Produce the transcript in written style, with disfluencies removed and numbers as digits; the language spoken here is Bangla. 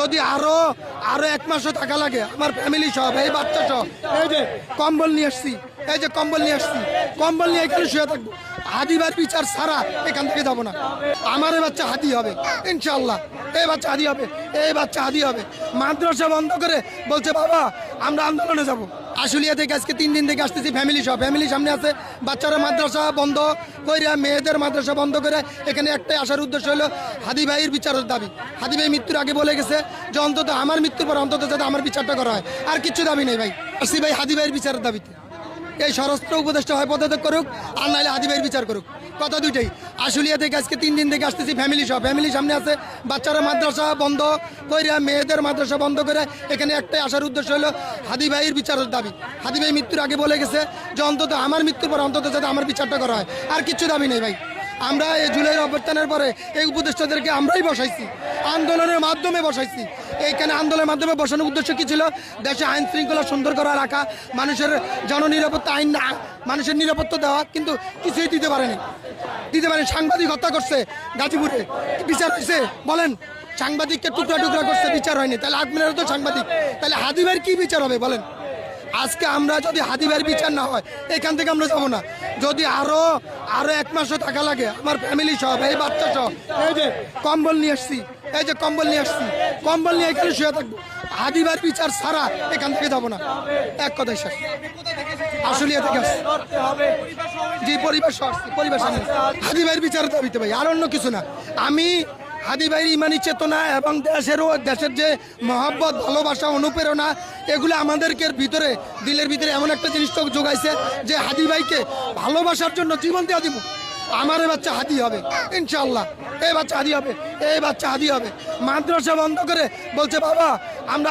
যদি আরো আরো 1 মাসও টাকা লাগে আমার ফ্যামিলি সব এই বাচ্চা সব এই যে কম্বল নিয়ে আসছি, এই যে কম্বল নিয়ে আসছি, কম্বল নিয়ে এখানে শুয়ে থাকবো। হাদিবার বিচার ছাড়া এখান থেকে যাবো না। আমার এই বাচ্চা হাদি হবে ইনশাল্লাহ, এই বাচ্চা হাদি হবে, এই বাচ্চা হাদি হবে। মাদ্রাসা বন্ধ করে বলছে বাবা আমরা আন্দোলনে যাব। আশুলিয়া থেকে আজকে 3 দিন থেকে আসতেছি ফ্যামিলি সব, ফ্যামিলি সামনে আছে। বাচ্চারা মাদ্রাসা বন্ধ করে, মেয়েদের মাদ্রাসা বন্ধ করে এখানে একটাই আসার উদ্দেশ্য হলো হাদি ভাইয়ের বিচারের দাবি। হাদি ভাই মৃত্যুর আগে বলে গেছে যে অন্তত আমার মৃত্যুর পর অন্তত যাতে আমার বিচারটা করা হয়, আর কিচ্ছু দাবি নেই ভাই। আসি ভাই হাদি ভাইয়ের বিচারের দাবিতে, এই স্বরাষ্ট্র উপদেষ্টা হয় পদত্যাগ করুক, আর নাহলে হাদি ভাইয়ের বিচার করুক, কথা দুইটাই। আশুলিয়া থেকে আজকে 3 দিন থেকে আসতেছি ফ্যামিলি সব, ফ্যামিলি সামনে আছে। বাচ্চারা মাদ্রাসা বন্ধ করে, মেয়েদের মাদ্রাসা বন্ধ করে এখানে একটাই আসার উদ্দেশ্য হলো হাদি ভাইয়ের বিচারের দাবি। হাদি ভাই মৃত্যুর আগে বলে গেছে যে অন্তত আমার মৃত্যুর পর অন্তত যাতে আমার বিচারটা করা হয়, আর কিচ্ছু দাবি নেই ভাই। আমরা এই জুলাই অভ্যুত্থানের পরে এই উপদেষ্টাদেরকে আমরাই বসাইছি, আন্দোলনের মাধ্যমে বসাইছি। এইখানে আন্দোলনের মাধ্যমে বসানোর উদ্দেশ্য কী ছিল? দেশে আইন শৃঙ্খলা সুন্দর করা রাখা, মানুষের জননিরাপত্তা, আইন মানুষের নিরাপত্তা দেওয়া, কিন্তু কিছুই দিতে পারেনি। সাংবাদিক হত্যা করছে গাজীপুরে, বিচার হয়েছে বলেন? সাংবাদিককে টুকরা টুকরা করছে, বিচার হয়নি। তাহলে আজমিরেরও তো সাংবাদিক, তাহলে হাদি ভাইয়ের কি বিচার হবে বলেন? আজকে আমরা যদি হাদি ভাইয়ের বিচার না হয় এখান থেকে আমরা যাবো না। যদি আরো 1 মাসও টাকা লাগে আমার ফ্যামিলি সব এই বাচ্চা সব, এই যে কম্বল নিয়ে আসছি, এই যে কম্বল নিয়ে আসছি, কম্বল নিয়ে এখানে শুয়ে থাকবো। হাদি ভাইয়ের বিচার ছাড়া এখান থেকে যাবো না, এক কথাই শেষ। আশুলিয়া থেকে আসছি, জি পরিবার আসছি, পরিবার সামনে। হাদি ভাইয়ের বিচারের দাবিতে ভাই, আর অন্য কিছু না। আমি হাদি ভাইয়ের ইমানি চেতনা এবং দেশের যে মহব্বত, ভালোবাসা, অনুপ্রেরণা, এগুলো আমাদেরকে ভিতরে, দিলের ভিতরে এমন একটা জিনিস তো যোগাইছে যে হাদি ভাইকে ভালোবাসার জন্য জীবন দেওয়া দিব। আমার এই বাচ্চা হাদি হবে ইনশাল্লাহ, এই বাচ্চা হাদি হবে, এই বাচ্চা হাদি হবে। মাদ্রাসা বন্ধ করে বলছে বাবা আমরা